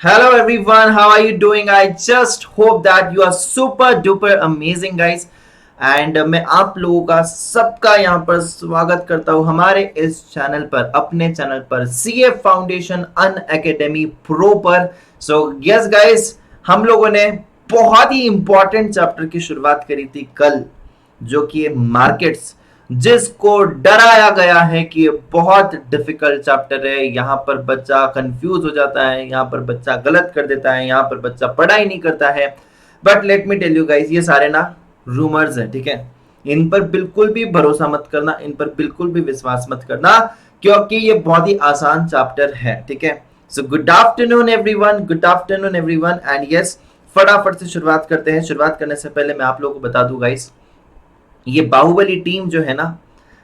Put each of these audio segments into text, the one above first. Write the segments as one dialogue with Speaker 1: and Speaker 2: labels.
Speaker 1: Hello everyone, how are you doing? I just hope that you are super duper amazing guys. And मैं आप लोगों का सबका यहाँ पर स्वागत करता हूँ हमारे इस चैनल पर, अपने चैनल पर सीए फाउंडेशन अन एकेडमी प्रो पर। सो यस गाइस, हम लोगों ने बहुत ही इंपॉर्टेंट चैप्टर की शुरुआत करी थी कल, जो कि है मार्केट्स, जिसको डराया गया है कि ये बहुत डिफिकल्ट चैप्टर है, यहाँ पर बच्चा कंफ्यूज हो जाता है, यहाँ पर बच्चा गलत कर देता है, यहाँ पर बच्चा पढ़ाई नहीं करता है। But let me tell you guys, ये सारे ना रूमर्स है, ठीक है। इन पर बिल्कुल भी भरोसा मत करना, इन पर बिल्कुल भी विश्वास मत करना, क्योंकि ये बहुत ही आसान चैप्टर है, ठीक है। So good afternoon everyone, good afternoon everyone, and yes, फटाफट से शुरुआत करते हैं। शुरुआत करने से पहले मैं आप लोगों को बता दूं गाइस, ये बाहुबली टीम जो है ना,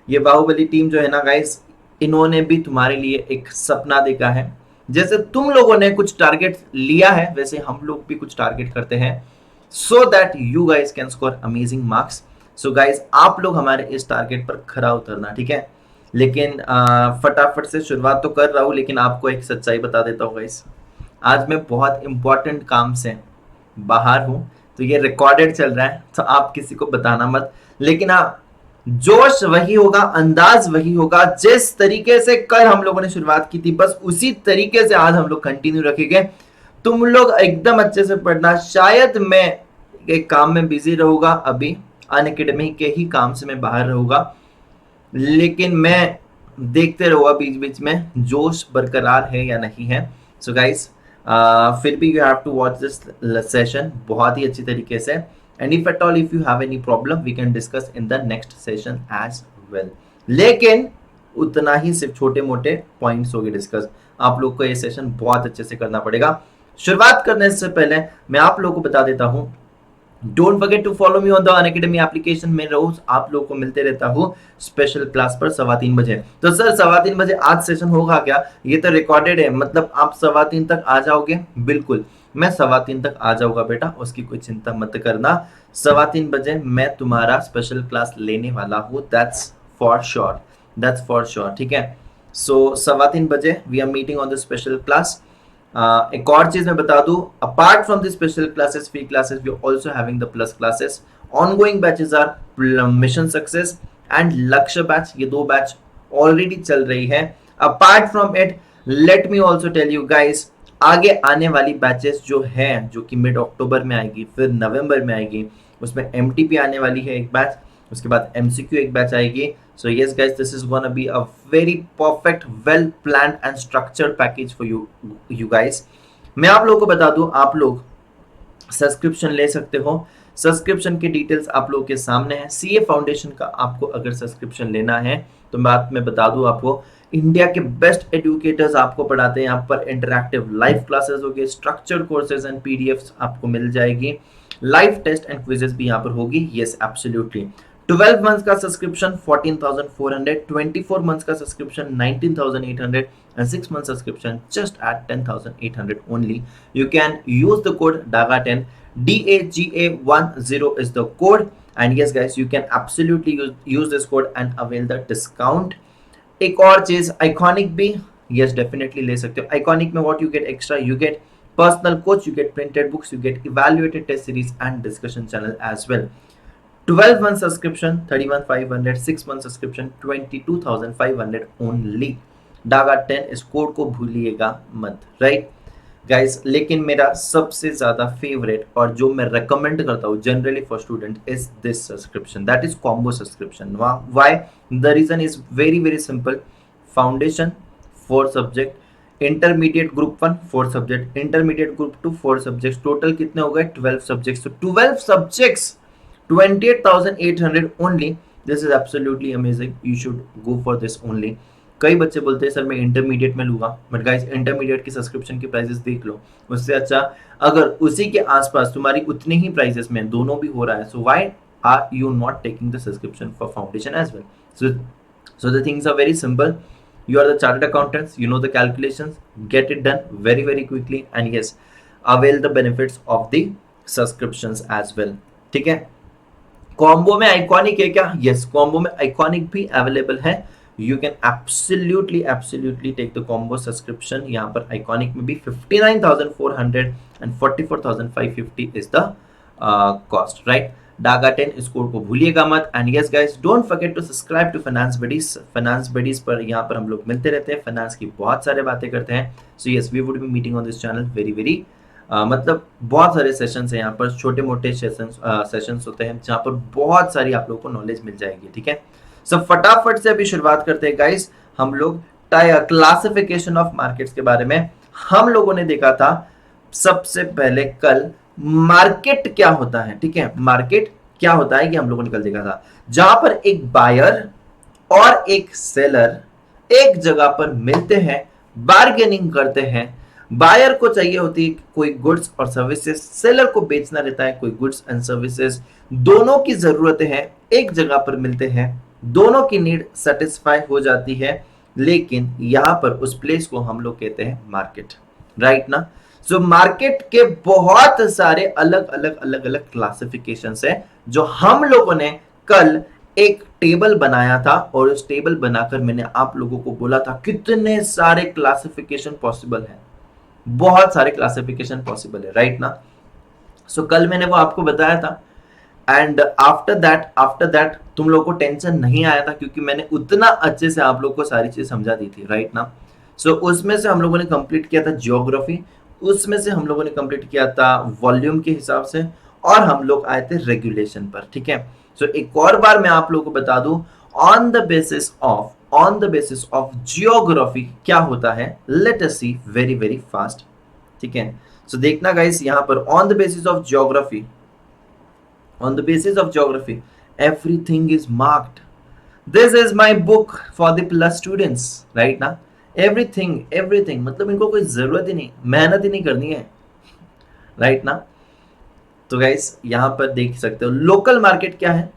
Speaker 1: ये बाहुबली टीम जो है ना गाइस, इन्होंने भी तुम्हारे लिए एक सपना देखा है। जैसे तुम लोगों ने कुछ टारगेट लिया है, वैसे हम लोग भी कुछ टारगेट करते हैं, so that you guys can score amazing marks. So guys, आप लोग हमारे इस टारगेट पर खरा उतरना, ठीक है। लेकिन फटाफट से शुरुआत तो कर रहा हूँ, लेकिन आपको एक सच्चाई बता देता हूँ गाइस, आज मैं बहुत इंपॉर्टेंट काम से बाहर हूँ, तो ये रिकॉर्डेड चल रहा है, तो आप किसी को बताना मत। लेकिन हाँ, जोश वही होगा, अंदाज वही होगा, जिस तरीके से कल हम लोगों ने शुरुआत की थी, बस उसी तरीके से आज हम लोग कंटिन्यू रखेंगे। तुम लोग एकदम अच्छे से पढ़ना। शायद मैं एक काम में बिजी रहूंगा, अभी अन अकेडमी के ही काम से मैं बाहर रहूंगा, लेकिन मैं देखते रहूंगा बीच बीच में जोश बरकरार है या नहीं है। सो गाइस, फिर भी you have to watch this session बहुत ही अच्छी तरीके से, and if at all if you have any problem we can discuss in the next session as well. लेकिन उतना ही सिर्फ छोटे मोटे पॉइंट्स हो गए डिस्कस, आप लोग को ये सेशन बहुत अच्छे से करना पड़ेगा। शुरुआत करने से पहले मैं आप लोगों को बता देता हूं, don't forget to follow me on the Unacademy application में। रोज आप लोगों को मिलते रहता हूँ स्पेशल क्लास पर 3:15 बजे। तो सर 3:15 बजे आज सेशन होगा क्या? ये तो रिकॉर्डेड है, मतलब आप 3:15 तक आ जाओगे? बिल्कुल, मैं 3:15 तक आ जाऊंगा बेटा, उसकी कोई चिंता मत करना। 3:15 बजे मैं तुम्हारा स्पेशल क्लास लेने वाला हूँ, that's for sure, that's for sure, ठीक है। सो 3:15 बजे we are meeting on the special class. एक और चीज मैं बता दूं, apart from the special classes, free classes, we are also having the plus classes. Ongoing batches are Mission Success and Lakshya batch, ये दो बैच ऑलरेडी चल रही है। Apart from it, let me also tell you guys, आगे आने वाली batches जो है, जो कि मिड अक्टूबर में आएगी, फिर नवंबर में आएगी, उसमें एमटीपी आने वाली है एक बैच, उसके बाद एमसीक्यू एक बैच आएगी। So yes guys, this is gonna be a very perfect, well planned and structured package for you guys. मैं आप लोगों को बता दूं, आप लोग सब्सक्रिप्शन ले सकते हो। सब्सक्रिप्शन की डिटेल्स आप लोगों के सामने है। सीए फाउंडेशन का आपको अगर सब्सक्रिप्शन लेना है तो बात मैं बता दूं आपको, इंडिया के बेस्ट एजुकेटर्स आपको पढ़ाते हैं यहाँ पर। इंटरैक्टिव लाइव क्लासेस हो गए, स्ट्रक्चर्ड कोर्सेज एंड पीडीएफ्स आपको मिल जाएगी, लाइव टेस्ट एंड क्विजेस भी यहाँ पर होगी। Yes absolutely. 12 मंथ्स का सब्सक्रिप्शन 14,400, 24 मंथ्स का subscription 19,800 and 6 month subscription just at 10,800 only. You can use the code DAGA10, DAGA10 is the code, and yes guys, you can absolutely use this code and avail the discount. एक और चीज, iconic भी yes definitely ले सकते हो। Iconic में what you get extra, you get personal coach, you get printed books, you get evaluated test series and discussion channel as well. 12 month subscription 31,500, 6 month subscription 22,500 only. Daga 10 इस code को भूलिएगा मत, right guys. लेकिन मेरा सबसे ज्यादा favourite और जो मैं रेकमेंड करता हूँ generally for student is this subscription, that is combo subscription. Why? The reason is very very simple. Foundation 4 subject, intermediate group 1 4 subject, intermediate group 2 4 subject, total कितने हो गए? 12 subjects. 12 subjects 28,800 only. This is absolutely amazing. You should go for this only. कई बच्चे बोलते हैं sir मैं intermediate में लूंगा, बट गाइस इंटरमीडिएट की सब्सक्रिप्शन की प्राइसेस देख लो, उससे अच्छा अगर उसी के आसपास तुम्हारी उतनी ही प्राइसेस में दोनों भी हो रहा है, so why are you not taking the subscription for foundation as well? So the things are very simple. You are the chartered accountants, you know the calculations, get it done very very quickly, and yes, avail the benefits of the subscriptions as well. ठीक है। Combo में iconic है क्या? Yes, combo में iconic भी available है, you can absolutely absolutely take the combo subscription. यहाँ पर आइकॉनिक में भी 59,400 and 44,550 is the cost, right. Daga 10 इस कोड को भूलिएगा मत। And yes guys, don't forget to subscribe to Finance Buddies. Finance Buddies पर यहाँ पर हम लोग मिलते रहते हैं, फाइनेंस की बहुत सारे बातें करते हैं। So yes, we would be meeting on this channel very very, मतलब बहुत सारे सेशंस हैं यहाँ पर, छोटे मोटे सेशंस होते हैं जहाँ पर बहुत सारी आप लोगों को नॉलेज मिल जाएगी, ठीक है। सो फटाफट से अभी शुरुआत करते हैं गाइस। हम लोग क्लासिफिकेशन ऑफ मार्केट्स के बारे में हम लोगों ने देखा था सबसे पहले कल। मार्केट क्या होता है, ठीक है, मार्केट क्या होता है, कि हम लोगों ने कल देखा था, जहां पर एक बायर और एक सेलर एक जगह पर मिलते हैं, बार्गेनिंग करते हैं। बायर को चाहिए होती है कोई गुड्स और सर्विसेज, सेलर को बेचना रहता है कोई गुड्स एंड सर्विसेज। दोनों की जरूरतें हैं, एक जगह पर मिलते हैं, दोनों की नीड सेटिस्फाई हो जाती है, लेकिन यहां पर उस प्लेस को हम लोग कहते हैं मार्केट, राइट ना। सो मार्केट के बहुत सारे अलग अलग अलग अलग क्लासिफिकेशंस है, जो हम लोगों ने कल एक टेबल बनाया था, और उस टेबल बनाकर मैंने आप लोगों को बोला था कितने सारे क्लासिफिकेशन पॉसिबल है, बहुत सारे क्लासिफिकेशन पॉसिबल है, राइट ना। सो कल मैंने वो आपको बताया था। एंड आफ्टर दैट तुम लोगों को टेंशन नहीं आया था, क्योंकि मैंने उतना अच्छे से आप लोगों को सारी चीज समझा दी थी, राइट ना। सो उसमें से हम लोगों ने कंप्लीट किया था जियोग्राफी, उसमें से हम लोगों ने कंप्लीट किया था वॉल्यूम के हिसाब से, और हम लोग आए थे रेगुलेशन पर, ठीक है। सो एक और बार मैं आप लोगों को बता दूं, on the basis of geography क्या होता है, लेट अस सी वेरी वेरी फास्ट, ठीक है। सो देखना गाइस, यहां पर on the basis of geography, on the basis of geography, everything is marked. This is my book for the plus students, right ना। everything मतलब इनको कोई जरूरत ही नहीं, मेहनत ही नहीं करनी है, राइट ना। तो गाइस यहां पर देख सकते हो लोकल मार्केट क्या है,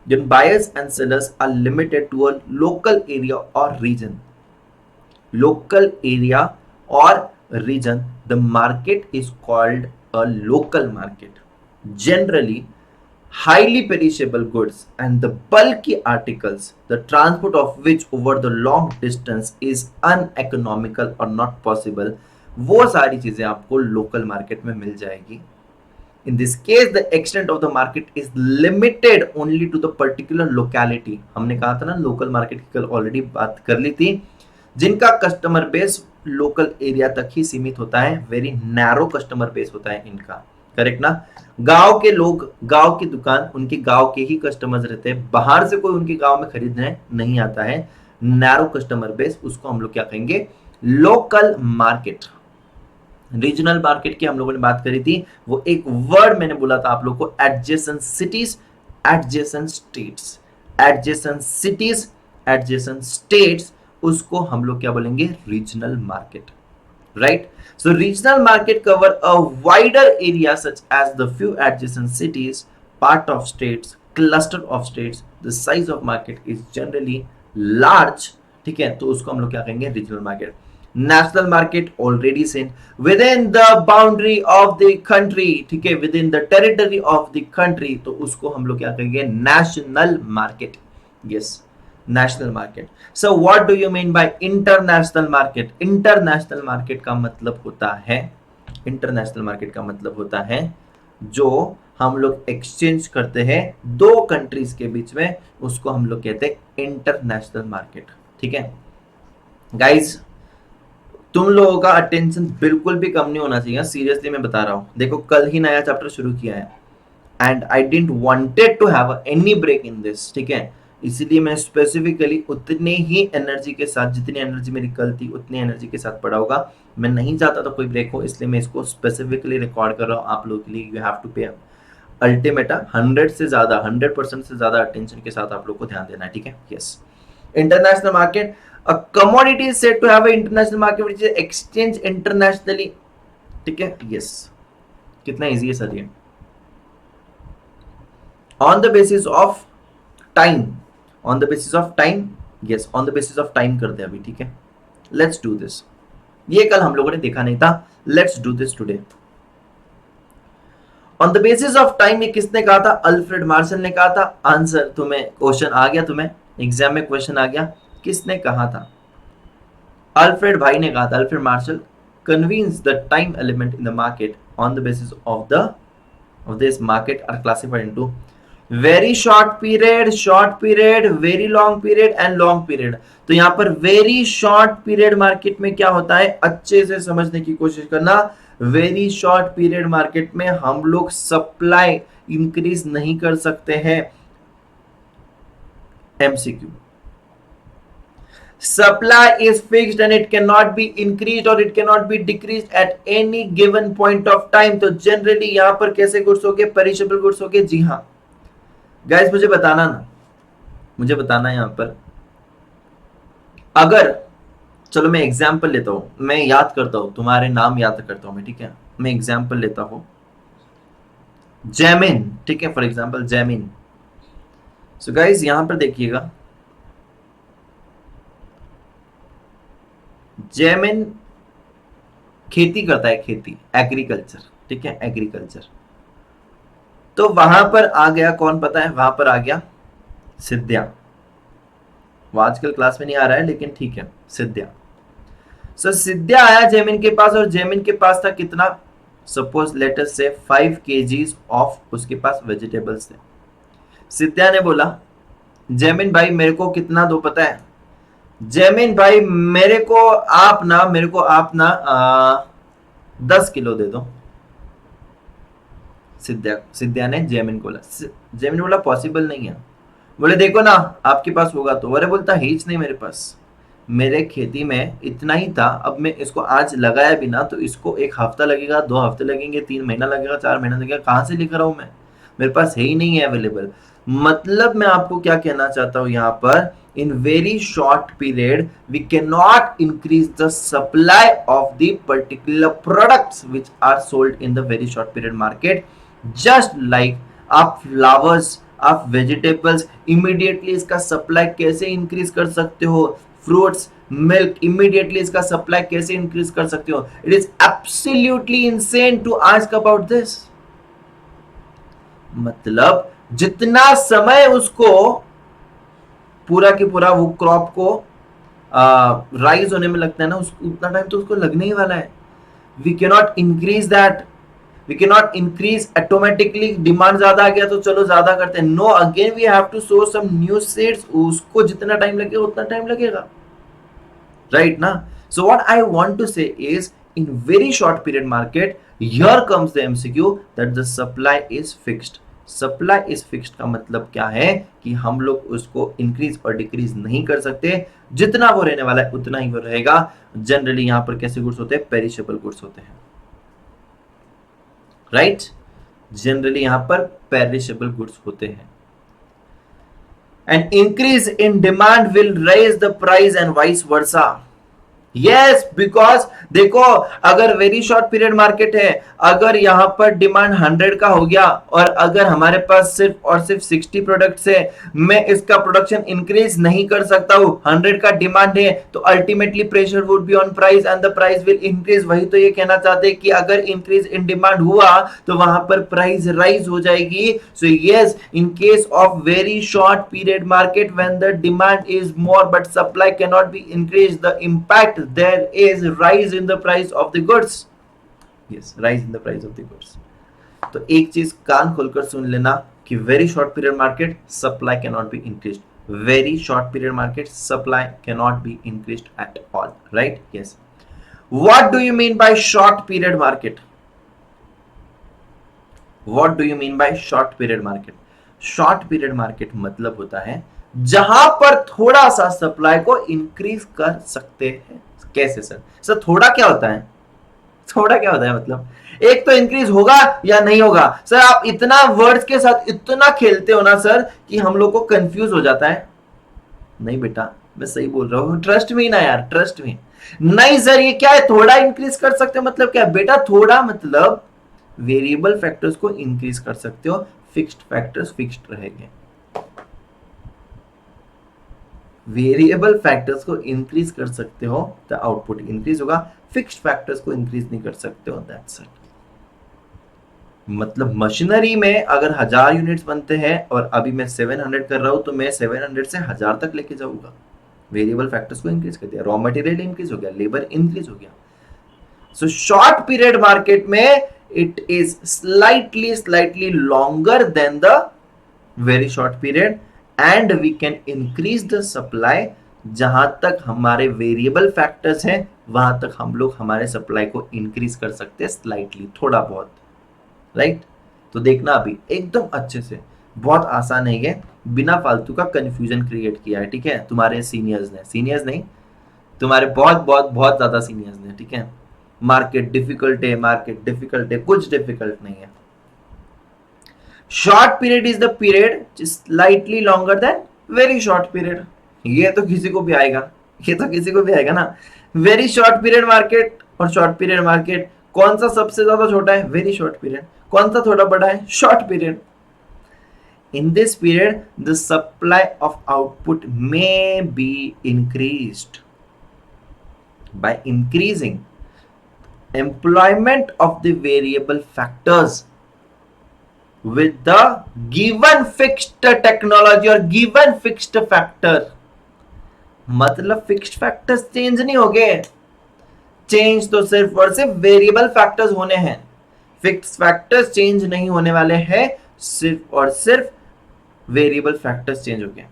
Speaker 1: जब buyers and sellers are limited to a local area और रीजन, लोकल एरिया और region, the market is called a local market. Generally, highly perishable goods and the bulky articles, the transport of which over the long distance is uneconomical or not possible, वो सारी चीजें आपको local market में मिल जाएगी। In this case, the extent of the market is limited only to the particular locality। हमने कहा था ना लोकल मार्केट की कल ऑलरेडी बात कर ली थी, जिनका कस्टमर बेस लोकल एरिया तक ही सीमित होता है, वेरी नैरो कस्टमर बेस होता है इनका, करेक्ट ना। गांव के लोग, गांव की दुकान, उनके गांव के ही कस्टमर्स रहते हैं, बाहर से कोई उनके गांव में खरीदने नहीं आता है, नैरो कस्टमर बेस, उसको हम लोग क्या कहेंगे, लोकल मार्केट। रीजनल मार्केट की हम लोगों ने बात करी थी, वो एक वर्ड मैंने बोला था आप लोग को, adjacent cities, adjacent states, adjacent cities, adjacent states, उसको हम लोग क्या बोलेंगे, regional market, right? So regional market cover a wider area such as the few adjacent cities, part of states, cluster of states. The size of market is generally large, ठीक है, तो उसको हम लोग क्या कहेंगे, regional market. National market already seen within the boundary of the country, ठीक है, within the territory of the country, तो उसको हम लोग क्या कहेंगे, national market. Yes, national market. So what do you mean by international market? International market का मतलब होता है, इंटरनेशनल मार्केट का मतलब होता है जो हम लोग एक्सचेंज करते हैं दो कंट्रीज के बीच में, उसको हम लोग कहते हैं इंटरनेशनल मार्केट, ठीक है। गाइज तुम लोगों का अटेंशन बिल्कुल भी कम नहीं होना चाहिए, सीरियसली मैं बता रहा हूं। देखो कल ही नया चैप्टर शुरू किया है and I didn't wanted to have any break in this, ठीक है। इसीलिए मैं स्पेसिफिकली उतने ही एनर्जी के साथ, जितनी एनर्जी मेरी कल थी उतनी एनर्जी के साथ पढ़ा होगा। मैं नहीं चाहता था कोई ब्रेक हो, इसलिए मैं इसको स्पेसिफिकली रिकॉर्ड कर रहा हूँ आप लोगों के लिए। यू हैव टू पे अल्टीमेटा 100 से ज्यादा, 100% से ज्यादा अटेंशन के साथ आप लोग को ध्यान देना है, ठीक है। Yes, international market, a commodity is said to have a international market which is exchange internationally, ठीक है। यस, कितना इजी है सर ये। On the basis of time, on the basis of time, yes on the basis of time करते हैं अभी, ठीक है। लेट्स डू दिस, ये कल हम लोगों ने देखा नहीं था, let's do this today. On the basis of time ये किसने कहा था? अल्फ्रेड मार्शल ने कहा था। आंसर तुम्हें, क्वेश्चन आ गया तुम्हें, एग्जाम में क्वेश्चन आ गया, किसने कहा था? अल्फ्रेड भाई ने कहा था, Alfred Marshall, convince the time element in the market on the basis of the of this market are classified into very short period, very long period and long period. तो यहां पर very short period मार्केट में क्या होता है, अच्छे से समझने की कोशिश करना। वेरी शॉर्ट पीरियड मार्केट में हम लोग सप्लाई इंक्रीज नहीं कर सकते हैं। MCQ, supply is fixed and it cannot be increased or it cannot be decreased at any given point of time. तो जनरली यहां पर कैसे गुड्स हो गए, पेरिशेबल गुड्स हो गए। जी हाँ गाइस, मुझे बताना ना, मुझे बताना यहां पर, अगर चलो मैं एग्जांपल लेता हूं, मैं याद करता हूं, तुम्हारे नाम याद करता हूं मैं, ठीक है? मैं एग्जांपल लेता हूं, जैमिन, ठीक है, for example Jaimin. So guys यहां पर देखिएगा, जैमिन खेती करता है, खेती, एग्रीकल्चर, ठीक है, एग्रीकल्चर। तो वहां पर आ गया कौन पता है, वहां पर आ गया सिद्ध्या। वो आजकल क्लास में नहीं आ रहा है लेकिन ठीक है, सिद्ध्या। सो सिद्ध्या आया जैमिन के पास और जैमिन के पास था कितना, सपोज लेट अस से 5 kgs ऑफ उसके पास वेजिटेबल्स थे। सिद्ध्या ने बोला, जैमिन भाई मेरे को कितना दो पता है? जैमिन भाई मेरे को आप ना 10 किलो दे दो। सिद्ध्या ने जैमिन को बोला, जैमिन बोला पॉसिबल नहीं है। बोले देखो ना आपके पास होगा तो। अरे बोलता हिच नहीं मेरे पास, मेरे खेती में इतना ही था, अब मैं इसको आज लगाया भी ना तो इसको 1 हफ्ता लगेगा, 2 हफ्ते लगेंगे, 3 महीना लगेगा, 4 महीना लगेगा, कहां से लेकर आऊं मैं, मेरे पास है ही नहीं है अवेलेबल। मतलब मैं आपको क्या कहना चाहता हूं यहाँ पर, in very short period we cannot increase the supply of the particular products which are sold in the very short period market, just like आप फ्लावर्स, आप वेजिटेबल्स इमीडिएटली इसका सप्लाई कैसे इंक्रीज कर सकते हो, फ्रूट्स, मिल्क, इमीडिएटली इसका supply कैसे increase कर सकते हो। It is absolutely insane to ask about this. मतलब जितना समय उसको पूरा के पूरा वो क्रॉप को राइज होने में लगता है ना, उसको उतना टाइम तो उसको लगने ही वाला है। We cannot increase that, we cannot increase automatically. Demand ज्यादा आ गया तो चलो ज्यादा करते हैं, no, again we have to sow some new seeds, उसको जितना टाइम लगेगा उतना टाइम लगेगा, राइट ना? So what I want to say is, in very short period market here comes the MCQ that the supply is fixed. Supply is fixed का मतलब क्या है कि हम लोग उसको इंक्रीज और डिक्रीज नहीं कर सकते, जितना वो रहने वाला है उतना ही वो रहेगा। जनरली यहां पर कैसे गुड्स होते हैं, पेरिशेबल गुड्स होते हैं, राइट? जनरली यहां पर पेरिशेबल गुड्स होते हैं। And increase in demand will rise the price and vice versa. Yes, because देखो अगर वेरी शॉर्ट पीरियड मार्केट है, अगर यहां पर डिमांड 100 का हो गया और अगर हमारे पास सिर्फ और सिर्फ 60 प्रोडक्ट्स है, मैं इसका प्रोडक्शन इंक्रीज नहीं कर सकता हूं, 100 का डिमांड है, तो ultimately pressure would be on price and the price will increase. वही तो ये कहना चाहते हैं कि अगर इंक्रीज इन डिमांड हुआ तो वहां पर प्राइस राइज हो जाएगी। So yes, in case of very short period market when the demand is more but supply can not be increase, the impact there is rise in the price of the goods. Yes, rise in the price of the goods. तो एक चीज कान खोलकर सुन लेना कि very short period market supply cannot be increased. Very short period market supply cannot be increased at all. Right? Yes. What do you mean by short period market? What do you mean by short period market? Short period market मतलब होता है जहां पर थोड़ा सा supply को increase कर सकते हैं। कैसे सर? सर थोड़ा क्या होता है, थोड़ा क्या होता है मतलब एक तो इंक्रीज होगा या नहीं होगा। सर आप इतना वर्ड्स के साथ इतना खेलते हो ना सर कि हम लोग को कंफ्यूज हो जाता है। नहीं बेटा मैं सही बोल रहा हूं, ट्रस्ट मी ना यार, ट्रस्ट मी। नहीं सर ये क्या है, थोड़ा इंक्रीज कर सकते हो मतलब क्या बेटा? थोड़ा मतलब वेरिएबल फैक्टर्स को इंक्रीज कर सकते हो, फिक्स्ड फैक्टर्स फिक्स्ड रहेंगे। वेरिएबल फैक्टर्स को इंक्रीज कर सकते हो तो आउटपुट इंक्रीज होगा, फिक्स्ड फैक्टर्स को इंक्रीज नहीं कर सकते हो, दैट्स इट। मतलब मशीनरी में अगर 1000 यूनिट्स बनते हैं और अभी मैं 700 कर रहा हूं, तो मैं 700 से 1000 तक लेके जाऊंगा। वेरिएबल फैक्टर्स को इंक्रीज कर दिया, रॉ मटेरियल इंक्रीज हो गया, लेबर इंक्रीज हो गया। सो शॉर्ट पीरियड मार्केट में it is slightly longer than the very short period, and we can increase the supply. जहां तक हमारे वेरिएबल फैक्टर्स हैं वहां तक हम लोग हमारे सप्लाई को इंक्रीज कर सकते हैं स्लाइटली, थोड़ा बहुत, राइट। तो देखना अभी एकदम अच्छे से, बहुत आसान है ये, बिना फालतू का कंफ्यूजन क्रिएट किया है, ठीक है, तुम्हारे सीनियर्स ने, सीनियर्स नहीं, तुम्हारे बहुत बहुत बहुत ज्यादा सीनियर्स ने, ठीक है। मार्केट डिफिकल्ट है, मार्केट डिफिकल्ट है, कुछ डिफिकल्ट नहीं है। Short period is the period slightly longer then very short period. ये तो किसी को भी आएगा, ये तो किसी को भी आएगा ना। वेरी शॉर्ट पीरियड मार्केट और शॉर्ट पीरियड मार्केट, कौन सा सबसे ज्यादा छोटा है? Very short period. कौन सा थोड़ा बड़ा है? Short period. In this period, the supply of output may be increased by increasing employment of the variable factors with the given fixed technology or given fixed factor। मतलब fixed factors change नहीं हो गए, change तो सिर्फ और सिर्फ variable factors होने हैं, फिक्स्ड फैक्टर्स चेंज नहीं होने वाले हैं, सिर्फ और सिर्फ वेरिएबल फैक्टर्स चेंज हो गए।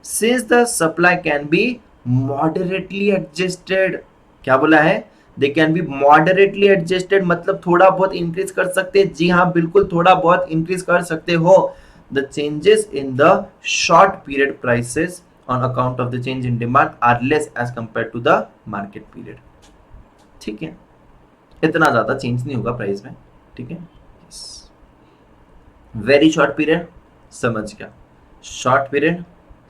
Speaker 1: Since the supply can B moderately adjusted, क्या बोला है? They can be moderately adjusted, मतलब थोड़ा बहुत इंक्रीज कर सकते हैं। जी हाँ, बिल्कुल थोड़ा बहुत इंक्रीज कर सकते हो। The changes in the short period prices on account of the change in demand are less as compare to the market period. ठीक है, इतना ज्यादा चेंज नहीं होगा प्राइस में, ठीक है। वेरी शॉर्ट पीरियड समझ गया, शॉर्ट पीरियड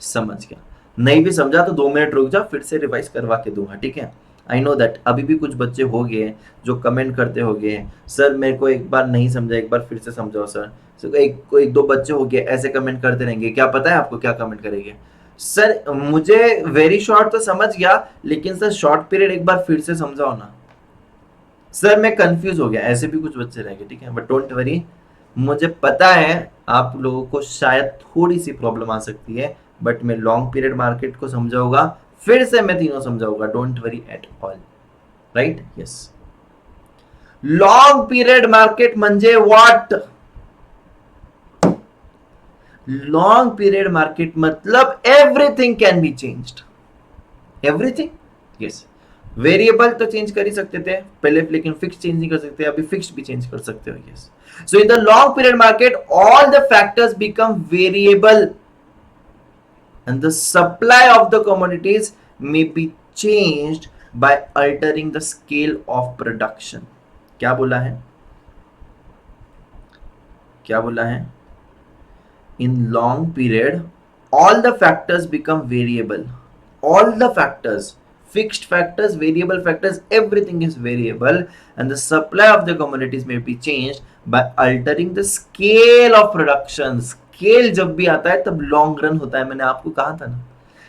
Speaker 1: समझ गया, नहीं भी समझा तो 2 मिनट रुक जा, फिर से रिवाइज करवा के दूंगा, ठीक है। आई नो दैट अभी भी कुछ बच्चे हो गए जो कमेंट करते हो गए, सर मेरे को एक बार नहीं समझा, एक बार फिर से समझाओ सर। एक दो बच्चे हो गए ऐसे कमेंट करते रहेंगे, क्या पता है आपको क्या कमेंट करेंगे? सर मुझे वेरी शॉर्ट तो समझ गया, लेकिन सर शॉर्ट पीरियड एक बार फिर से समझाओ ना। सर मैं कंफ्यूज हो गया, ऐसे भी कुछ बच्चे रहेंगे, ठीक है। बट डोंट वरी, मुझे पता है आप लोगों को शायद थोड़ी सी प्रॉब्लम आ सकती है, बट मैं लॉन्ग पीरियड मार्केट को समझाऊंगा, फिर से मैं तीनों समझाऊंगा, don't worry at all, right. Yes, long period market म्हणजे व्हाट? लॉन्ग पीरियड मार्केट मतलब everything can be changed, everything. Yes, variable तो चेंज कर ही सकते थे पहले, लेकिन फिक्स चेंज नहीं कर सकते, अभी फिक्स भी चेंज कर सकते हो। Yes, so in the long period market all the factors become variable and the supply of the commodities may be changed by altering the scale of production। क्या बोला है? क्या बोला है? in long period all the factors become variable, all the factors, fixed factors, variable factors, everything is variable, and the supply of the commodities may be changed by altering the scale of production। Scale जब भी आता है तब long run होता है, मैंने आपको कहा था ना,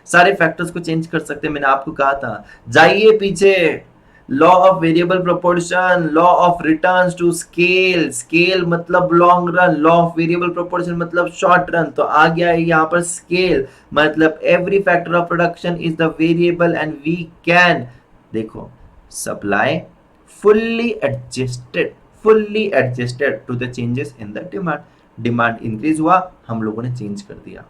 Speaker 1: सारे फैक्टर्स को चेंज कर सकते हैं, मैंने आपको कहा था। जाइए पीछे, law of variable proportion, law of returns to scale, scale मतलब long run, law of variable proportion मतलब शॉर्ट रन, तो आ गया है यहाँ पर स्केल, मतलब every factor of production is the variable and we can, देखो, supply fully adjusted to the changes in the demand. Demand increase हुआ, हम लोगों ने चेंज कर दिया,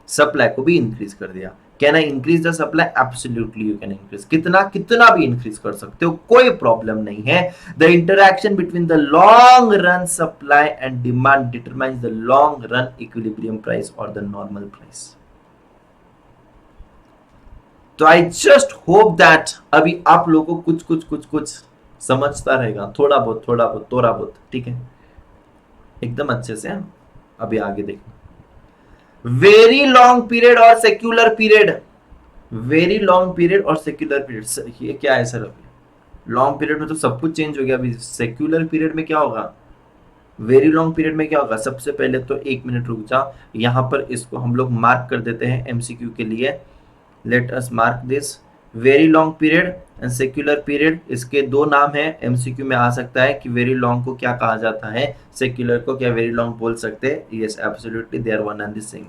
Speaker 1: सप्लाई को भी इंक्रीज कर दिया। Can I increase the supply? Absolutely you can increase, कितना भी इंक्रीज कर सकते हो, कोई प्रॉब्लम नहीं है। The interaction between the long run supply and demand determines the long run equilibrium price और द नॉर्मल प्राइस। तो आई जस्ट होप दैट अभी आप लोगों को कुछ समझता रहेगा, थोड़ा बहुत, ठीक है, एकदम अच्छे से। अभी आगे देखना, वेरी लॉन्ग पीरियड और secular period, very long period और सेक्युलर पीरियड, सर ये क्या है सर? अभी लॉन्ग पीरियड में तो सब कुछ चेंज हो गया, अभी सेक्युलर पीरियड में क्या होगा, वेरी लॉन्ग पीरियड में क्या होगा? सबसे पहले तो 1 मिनट रुक जा, यहां पर इसको हम लोग मार्क कर देते हैं एमसीक्यू के लिए। Let us mark this, very long period and secular period, इसके दो नाम हैं, एमसीक्यू में आ सकता है कि वेरी लॉन्ग को क्या कहा जाता है, सेक्युलर को क्या वेरी लॉन्ग बोल सकते हैं। Yes absolutely they are one and the same.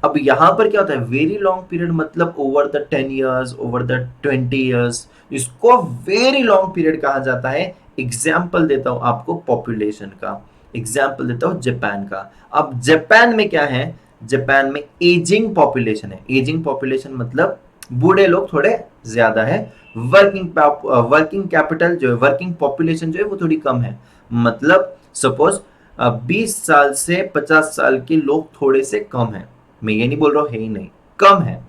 Speaker 1: अब यहाँ पर क्या होता है, वेरी लॉन्ग पीरियड मतलब over the 10 years, over the 20 years, इसको वेरी लॉन्ग पीरियड कहा जाता है। एग्जाम्पल देता हूं आपको पॉपुलेशन का, एग्जाम्पल देता हूं जापान का। अब जापान में क्या है, जापान में एजिंग पॉपुलेशन है। एजिंग पॉपुलेशन मतलब बूढ़े लोग थोड़े ज्यादा है। वर्किंग कैपिटल जो है, वर्किंग पॉपुलेशन जो है वो थोड़ी कम है। मतलब सपोज 20 साल से 50 साल के लोग थोड़े से कम है। मैं ये नहीं बोल रहा हूँ है ही नहीं, कम है।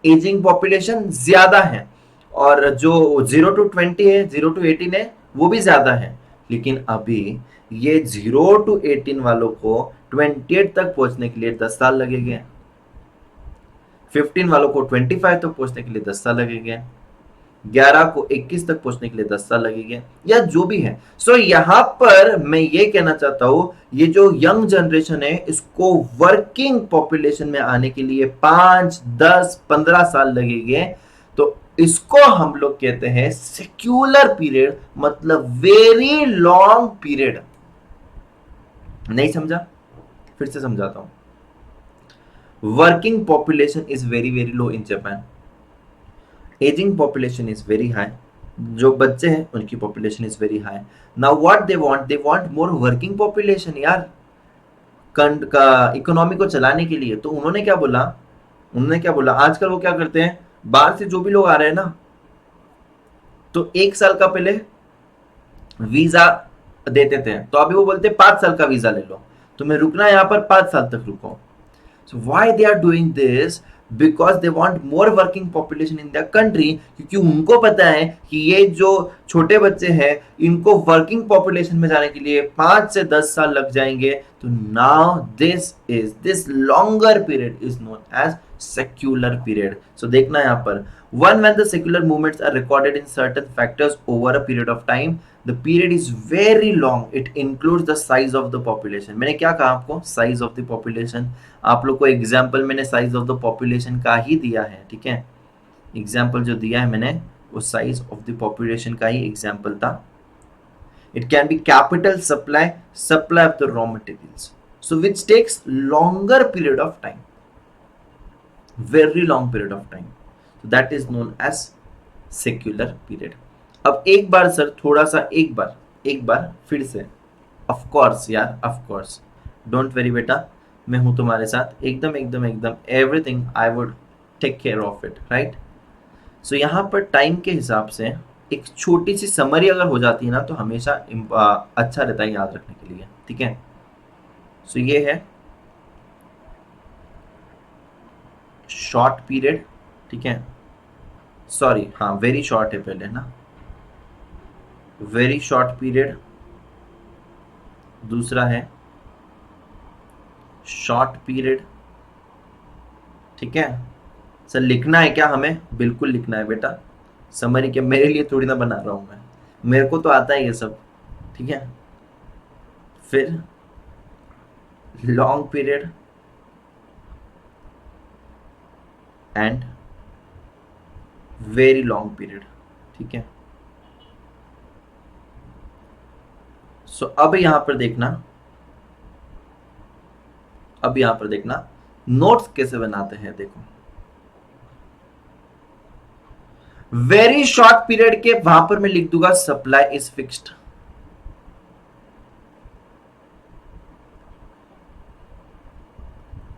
Speaker 1: एजिंग पॉपुलेशन ज्यादा है। और जो 0 to 20 है, 0 to 18 है, वो भी ज्यादा है। लेकिन अभी ये 0 to 18 वालों को 28 तक पहुंचने के लिए 10 साल लगेंगे। 15 वालों को 25 तक पहुंचने के लिए 10 साल लगेंगे। 11 को 21 तक पहुंचने के लिए 10 साल लगेंगे, या जो भी है। सो यहां पर मैं ये कहना चाहता हूं, ये जो यंग जनरेशन है इसको वर्किंग पॉपुलेशन में आने के लिए 5, 10, 15 साल लगेंगे। तो इसको हम लोग कहते हैं सेक्युलर पीरियड, मतलब वेरी लॉन्ग पीरियड। नहीं समझा? फिर से समझाता हूं। Working population is very very low in Japan, ageing population is very high. जो बच्चे हैं उनकी population is very high. Now what they want more working population यार, कंड का इकोनॉमी को चलाने के लिए। तो उन्होंने क्या बोला आजकल वो क्या करते हैं, बाहर से जो भी लोग आ रहे हैं ना, तो 1 साल का पहले वीजा देते थे, तो अभी वो बोलते हैं 5 साल का वीजा ले लो, तुम्हें रुकना है यहाँ पर 5 साल तक रुको। So why they are doing this? Because they want more working population in their country, क्योंकि उनको पता है कि ये जो छोटे बच्चे हैं इनको वर्किंग पॉपुलेशन में जाने के लिए 5 से 10 साल लग जाएंगे। तो now this longer period is known as secular period. So देखना यहाँ पर, one when the secular movements are recorded in certain factors over a period of time, the period is very long, it includes the size of the population. मैंने क्या कहा आपको, size of the population. आप लोग को example मैंने size of the population का ही दिया है, ठीक है। एग्जाम्पल जो दिया है मैंने वो साइज ऑफ द पॉपुलेशन का ही एग्जाम्पल था। It can be capital supply of the raw materials, so which takes longer period of time, very long period of time, that is known as secular period. अब एक बार sir थोड़ा सा एक बार फिर से, ऑफ कोर्स यार, ऑफ कोर्स, डोंट वेरी बेटा, मैं हूं तुम्हारे साथ, एकदम एकदम एकदम everything I would take care of it, right. So यहाँ पर टाइम के हिसाब से एक छोटी सी समरी अगर हो जाती है ना तो हमेशा अच्छा रहता है याद रखने के लिए, ठीक है। सो ये है शॉर्ट पीरियड, ठीक है, सॉरी हाँ वेरी शॉर्ट है पहले ना, वेरी शॉर्ट पीरियड, दूसरा है शॉर्ट पीरियड, ठीक है। सर लिखना है क्या हमें? बिल्कुल लिखना है बेटा, समरी के मेरे लिए थोड़ी ना बना रहा हूं मैं, मेरे को तो आता है ये सब, ठीक है। फिर long period and very long period, ठीक है। सो अब यहां पर देखना, अब यहां पर देखना नोट्स कैसे बनाते हैं, देखो। वेरी शॉर्ट पीरियड के वहां पर मैं लिख दूंगा supply is fixed,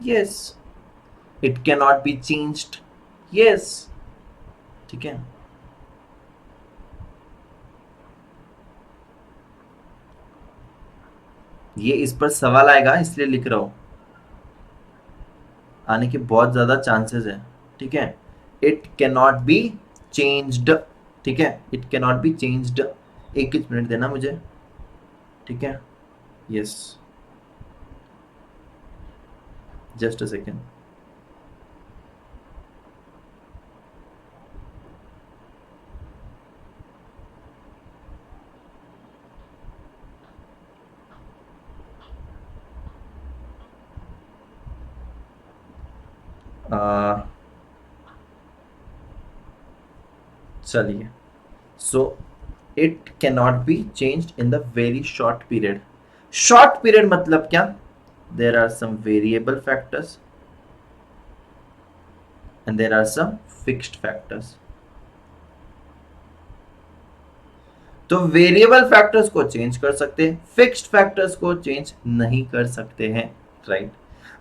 Speaker 1: yes. It can not be changed, yes, ठीक है। ये इस पर सवाल आएगा इसलिए लिख रहा हूं, आने के बहुत ज्यादा चांसेस है, ठीक है। It can not be changed, ठीक है, it can not be changed. एक ही मिनट देना मुझे, ठीक है, यस, जस्ट अ सेकेंड। चलिए, so it can not be changed in the very short period. Short period मतलब क्या? There are some variable factors and there are some fixed factors. तो variable factors को change कर सकते हैं, fixed factors को change नहीं कर सकते हैं, राइट?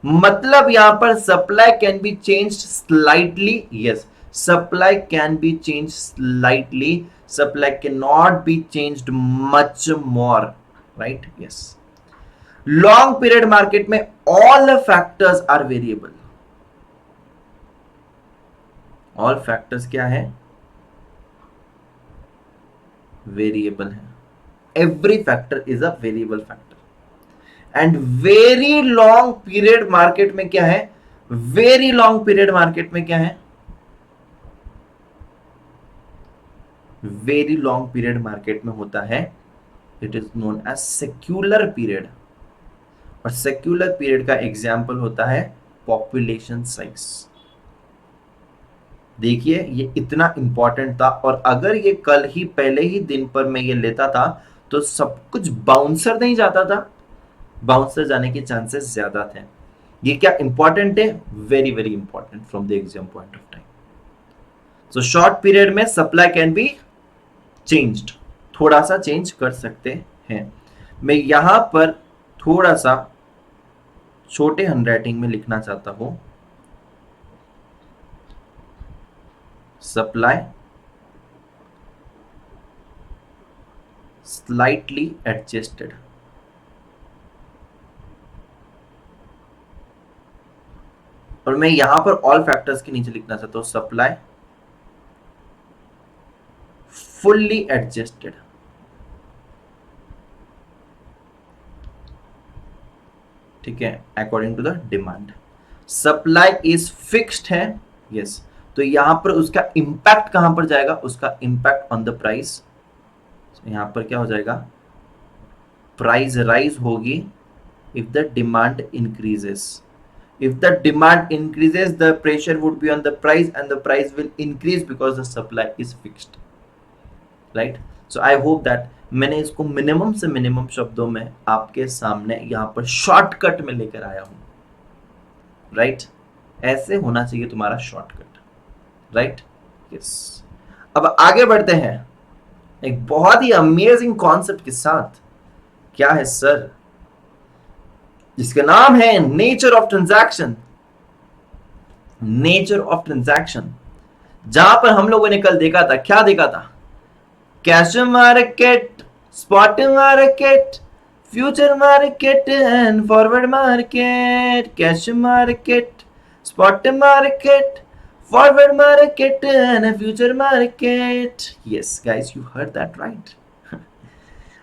Speaker 1: मतलब यहां पर supply can be change slightly. Yes, supply can be change slightly, supply can not be changed much more, right? Yes. Long period market में all factors are variable. All factors क्या है? वेरिएबल है. Every factor is a variable factor. And very long period market में क्या है? Very long period market में क्या है? वेरी लॉन्ग पीरियड मार्केट में होता है, it is known as secular period. और सेक्युलर पीरियड का एग्जाम्पल होता है पॉपुलेशन साइज. देखिए, ये इतना इंपॉर्टेंट था, और अगर ये कल ही पहले ही दिन पर मैं ये लेता था तो सब कुछ बाउंसर नहीं जाता था, बाउंसर जाने के चांसेस ज्यादा थे. ये क्या इंपॉर्टेंट है? Very very important from the exam point of time. So short period में सप्लाई कैन बी चेंज्ड, थोड़ा सा चेंज कर सकते हैं. मैं यहां पर थोड़ा सा छोटे हैंडराइटिंग में लिखना चाहता हूं, सप्लाई slightly adjusted. और मैं यहां पर ऑल फैक्टर्स के नीचे लिखना चाहता हूं सप्लाई फुल्ली एडजस्टेड. ठीक है, according to the demand. Supply is fixed है. यस, तो यहां पर उसका इंपैक्ट कहां पर जाएगा? उसका इंपैक्ट ऑन द प्राइस. यहां पर क्या हो जाएगा? प्राइस राइज होगी if the demand increases. If the demand increases, the pressure would be on the price, and the price will increase because the supply is fixed, right? So I hope that मैंने इसको minimum से minimum शब्दों में आपके सामने यहाँ पर shortcut में लेकर आया हूँ, राइट? ऐसे होना चाहिए तुम्हारा शॉर्टकट, राइट? यस. अब आगे बढ़ते हैं एक बहुत ही अमेजिंग कॉन्सेप्ट के साथ. क्या है सर? जिसका नाम है nature of transaction. Nature of transaction, जहां पर हम लोगों ने कल देखा था, क्या देखा था? Cash market, spot market, future market and forward market. Cash market, spot market, forward market and future market. Yes guys, you heard that right.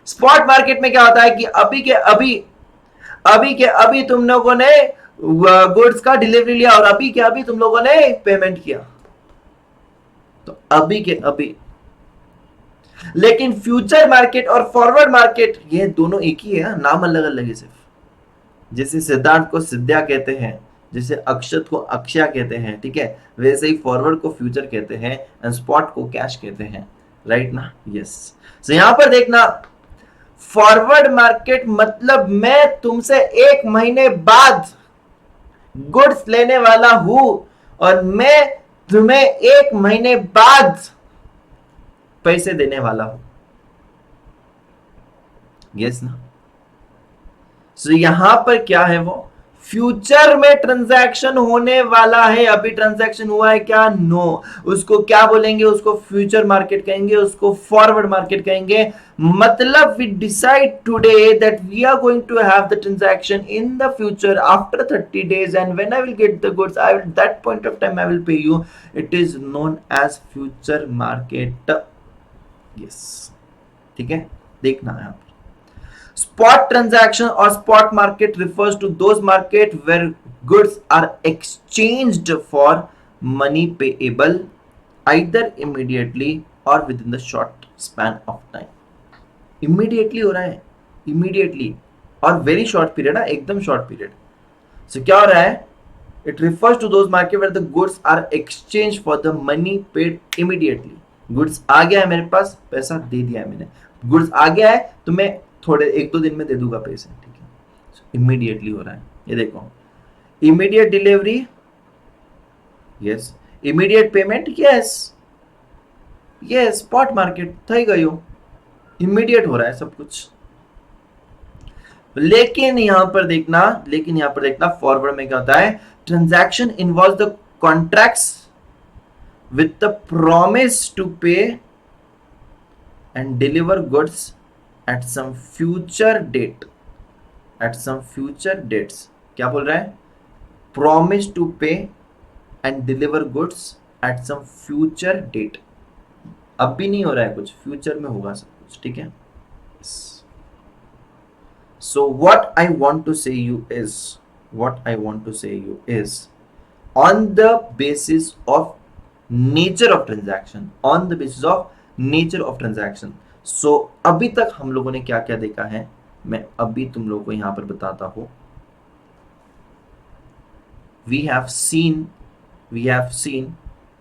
Speaker 1: Spot market में क्या होता है कि अभी के अभी तुम लोगों ने गुड्स का डिलीवरी लिया और अभी के अभी तुम लोगों ने पेमेंट किया, तो अभी के अभी. लेकिन फ्यूचर मार्केट और फॉरवर्ड मार्केट ये दोनों एक ही है, नाम अलग अलग है सिर्फ. जैसे सिद्धार्थ को सिद्ध्या कहते हैं, जैसे अक्षत को अक्षया कहते हैं, ठीक है, वैसे ही फॉरवर्ड को फ्यूचर कहते हैं एंड स्पॉट को कैश कहते हैं, राइट ना? यस. सो यहां पर देखना, फॉरवर्ड मार्केट मतलब मैं तुमसे 1 महीने बाद गुड्स लेने वाला हूं और मैं तुम्हें 1 महीने बाद पैसे देने वाला हूं. यस ना? सो यहां पर क्या है? वो फ्यूचर में ट्रांजैक्शन होने वाला है. अभी ट्रांजैक्शन हुआ है क्या? नो. उसको क्या बोलेंगे? उसको फ्यूचर मार्केट कहेंगे, उसको फॉरवर्ड मार्केट कहेंगे. मतलब we decide today that we are going to have the transaction in the future after 30 days, and when I will get the goods, I will that point of time I will pay you. It is known as future market. Yes, ठीक है, देखना है आप. Spot transaction or spot market refers to those market where goods are exchanged for money payable either immediately or within the short span of time. Immediately हो रहा है, immediately, और very short period है, एकदम short period. So क्या हो रहा है? It refers to those market where the goods are exchanged for the money paid immediately. Goods आ गया है मेरे पास, पैसा दे दिया है मैंने, गुड्स आ गया है तो मैं थोड़े एक दो दिन में दे दूंगा पैसे, ठीक है, इमीडिएटली हो रहा है। ये देखो, immediate delivery, yes, immediate payment, yes, ये स्पॉट मार्केट થઈ ગયું, इमीडिएट हो रहा है सब कुछ। लेकिन यहां पर देखना फॉरवर्ड में क्या होता है, transaction involve the contracts with the promise to pay and deliver goods at some future date, at some future dates. क्या बोल रहा है, promise to pay and deliver goods at some future date. अब भी नहीं हो रहा है कुछ, फ्यूचर में होगा सब कुछ, ठीक है। So what I want to say you is on the basis of nature of transaction, on the basis of nature of transaction। so अभी तक हम लोगों ने क्या क्या देखा है, मैं अभी तुम लोगों को यहां पर बताता हूं। we have seen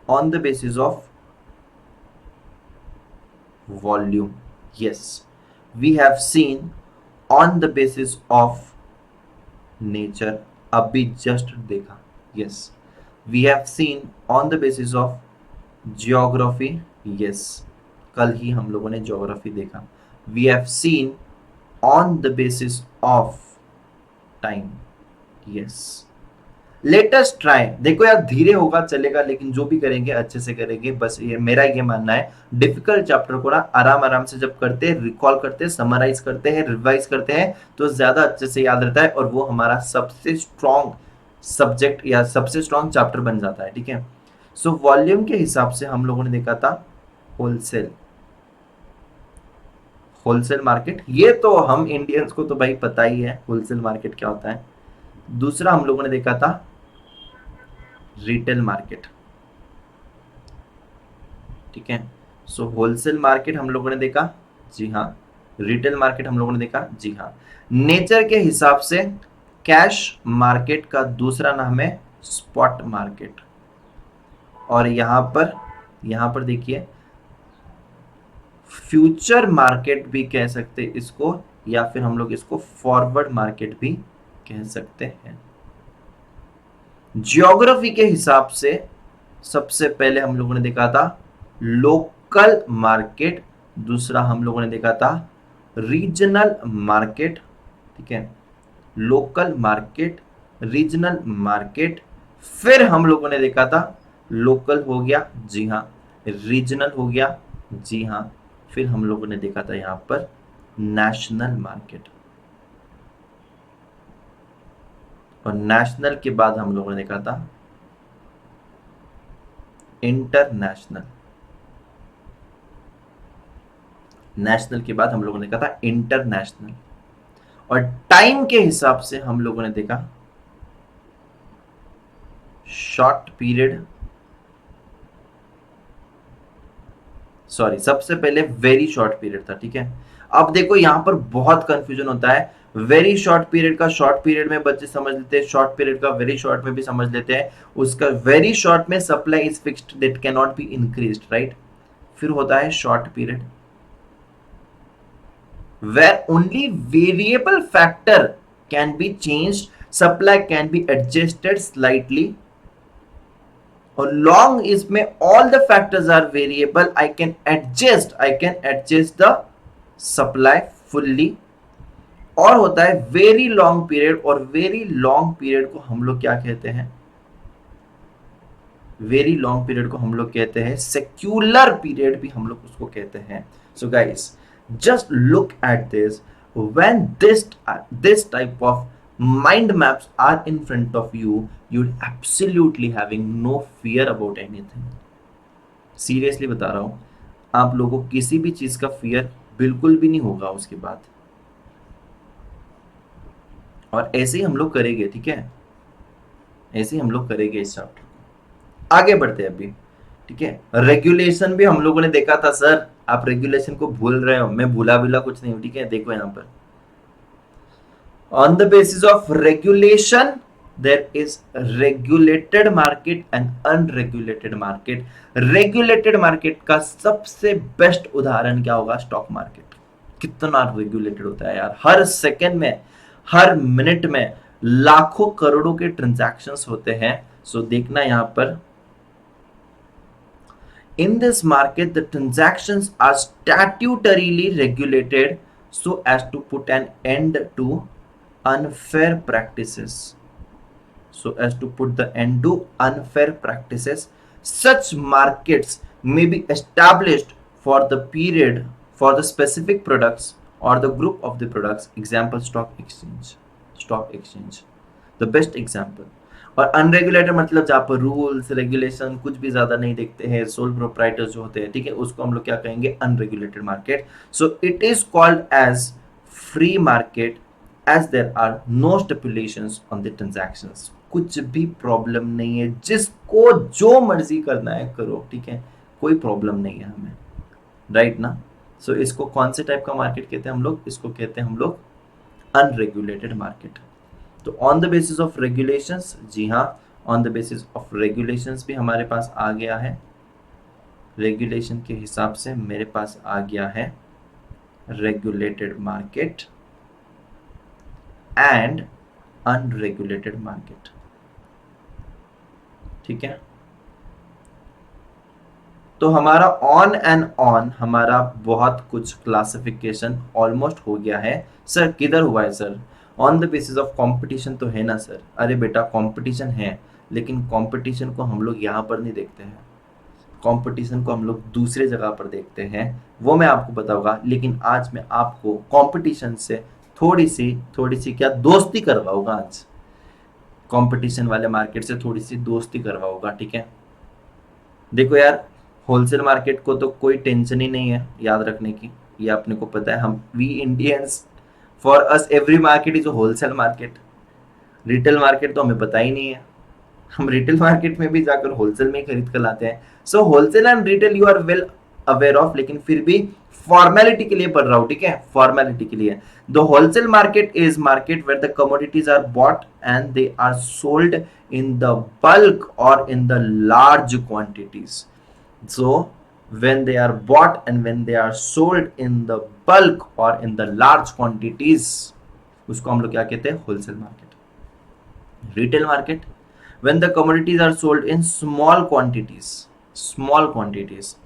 Speaker 1: on the basis of volume, yes, we have seen on the basis of nature, अभी जस्ट देखा, yes, we have seen on the basis of geography, yes, कल ही हम लोगों ने geography देखा। we have seen on the basis of time, yes, let us try. देखो यार, धीरे होगा चलेगा, लेकिन जो भी करेंगे अच्छे से करेंगे, बस ये मेरा ये मानना है। डिफिकल्ट चैप्टर को ना आराम आराम से जब करते हैं, रिकॉल करते हैं, समराइज करते हैं, रिवाइज करते हैं, तो ज्यादा अच्छे से याद रहता है और वो हमारा सबसे स्ट्रॉन्ग सब्जेक्ट या सबसे स्ट्रॉन्ग चैप्टर बन जाता है, ठीक है। सो वॉल्यूम के हिसाब से हम लोगों ने देखा था होलसेल, होलसेल मार्केट, ये तो हम इंडियंस को तो भाई पता ही है होलसेल मार्केट क्या होता है। दूसरा हम लोगों ने देखा था रिटेल मार्केट, ठीक है। सो होलसेल मार्केट हम लोगों ने देखा, जी हाँ, रिटेल मार्केट हम लोगों ने देखा, जी हाँ। नेचर के हिसाब से कैश मार्केट का दूसरा नाम है स्पॉट मार्केट, और यहां पर देखिए फ्यूचर मार्केट भी कह सकते इसको, या फिर हम लोग इसको फॉरवर्ड मार्केट भी कह सकते हैं। ज्योग्राफी के हिसाब से सबसे पहले हम लोगों ने देखा था लोकल मार्केट, दूसरा हम लोगों ने देखा था रीजनल मार्केट, ठीक है, लोकल मार्केट, रीजनल मार्केट, फिर हम लोगों ने देखा था लोकल हो गया, जी हाँ, रीजनल हो गया, जी हाँ, फिर हम लोगों ने देखा था यहां पर नेशनल मार्केट, और नेशनल के बाद हम लोगों ने देखा था इंटरनेशनल, नेशनल के बाद हम लोगों ने देखा था इंटरनेशनल, और टाइम के हिसाब से हम लोगों ने देखा शॉर्ट पीरियड, सॉरी, सबसे पहले वेरी शॉर्ट पीरियड था, ठीक है। अब देखो यहां पर बहुत कंफ्यूजन होता है, वेरी शॉर्ट पीरियड का शॉर्ट पीरियड में बच्चे समझ लेते हैं, शॉर्ट पीरियड का वेरी शॉर्ट में भी समझ लेते हैं। उसका वेरी शॉर्ट में supply is fixed that can not be increased, right. फिर होता है short period where only variable factor can be changed, supply can be adjusted slightly, और लॉन्ग इसमें all the factors are variable, I can adjust the supply fully. और होता है very long period, और very long period को हम लोग क्या कहते हैं, वेरी लॉन्ग पीरियड को हम लोग कहते हैं सेक्युलर पीरियड भी हम लोग उसको कहते हैं। So guys, just look at this, when this type of mind maps are in front of you, you're absolutely having no fear about anything। Seriously बता रहा हूं, आप लोगों को किसी भी चीज का फियर बिल्कुल भी नहीं होगा उसके बाद, और ऐसे ही हम लोग करेंगे, ठीक है, ऐसे ही हम लोग करेंगे इस चैप्टर को। आगे बढ़ते हैं अभी, ठीक है। रेगुलेशन भी हम लोगों ने देखा था। सर आप रेगुलेशन को भूल रहे हो, मैं भूला कुछ नहीं हूं, ठीक है। देखो यहां पर on the basis of regulation, there is regulated market and unregulated market. regulated market का सबसे बेस्ट उदाहरण क्या होगा? Stock market. कितना रेगुलेटेड होता है यार, हर सेकंड में, हर मिनट में लाखों करोड़ों के ट्रांजैक्शंस होते हैं। सो देखना यहां पर, in this market the transactions are statutorily regulated so as to put an end to unfair practices, so as to put the end to unfair practices. Such markets may be established for the period, for the specific products or the group of the products. Example, stock exchange the best example. और unregulated मतलब जहाँ पर rules regulation कुछ भी ज्यादा नहीं देखते हैं, सोल प्रोप्राइटर्स जो होते हैं, ठीक है, उसको हम लोग क्या कहेंगे? Unregulated market. So it is called as free market as there are no stipulations on the transactions. कुछ भी प्रॉब्लम नहीं है, जिसको जो मर्जी करना है करो, ठीक है, कोई प्रॉब्लम नहीं है हमें, राइट ना? सो इसको कौन से टाइप का मार्केट कहते हैं हम लोग? इसको कहते हैं हम लोग अनरेगुलेटेड मार्केट। तो on the basis of regulations, जी हाँ, on the basis of regulations भी हमारे पास आ गया है, रेगुलेशन के हिसाब से मेरे पास आ गया है regulated market and unregulated market, ठीक है। तो हमारा ऑन एंड ऑन हमारा बहुत कुछ क्लासिफिकेशन ऑलमोस्ट हो गया है। सर किधर हुआ है sir? On the basis of competition तो है ना सर। अरे बेटा कंपटीशन है, लेकिन कंपटीशन को हम लोग यहाँ पर नहीं देखते हैं, कंपटीशन को हम लोग दूसरे जगह पर देखते हैं, वो मैं आपको बताऊंगा। लेकिन आज मैं आपको कंपटीशन से थोड़ी सी क्या दोस्ती करवाऊंगा। आज कंपटीशन वाले मार्केट से थोड़ी सी दोस्ती करवाऊंगा, ठीक है। देखो यार, होलसेल मार्केट को तो कोई टेंशन ही नहीं है याद रखने की, ये अपने को पता है। हम we Indians, for us every market is wholesale market. Retail market तो हमें पता ही नहीं है, हम रिटेल मार्केट में भी जाकर होलसेल में ही खरीद कर लाते हैं। So wholesale and retail you are well aware of, लेकिन फिर भी फॉर्मेलिटी के लिए पढ़ रहा हूं, ठीक है, फॉर्मेलिटी के लिए। The wholesale market is market where the commodities are bought and they are sold in the bulk or in the large quantities. So when they are bought and when they are sold in the bulk or in the large quantities, उसको हम लोग क्या कहते हैं? Wholesale market. Retail market, when the commodities are sold in small quantities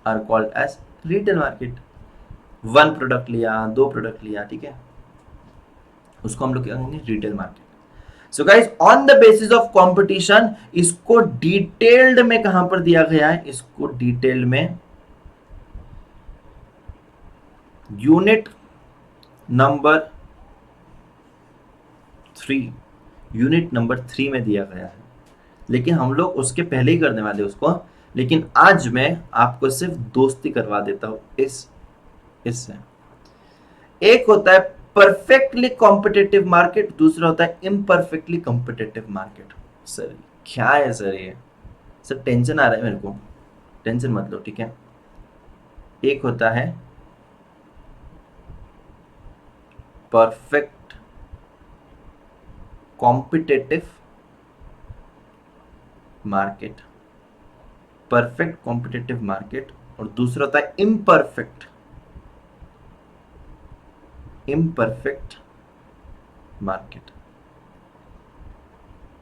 Speaker 1: are called as retail market। One product लिया, दो product लिया, ठीक है, उसको हम लोग क्या कहेंगे? Retail market. So guys, on the basis of competition, इसको डिटेल्ड में कहां पर दिया गया है? इसको डिटेल में यूनिट नंबर 3 में दिया गया है, लेकिन हम लोग उसके पहले ही करने वाले उसको। लेकिन आज मैं आपको सिर्फ दोस्ती करवा देता हूं इससे। एक होता है परफेक्टली कॉम्पिटिटिव मार्केट, दूसरा होता है इम्परफेक्टली कॉम्पिटिटिव मार्केट। सर क्या है सर ये? सर टेंशन आ रहा है मेरे को। टेंशन मत लो, ठीक है। एक होता है perfect competitive market, perfect competitive market, और दूसरा होता है इम्परफेक्ट मार्केट।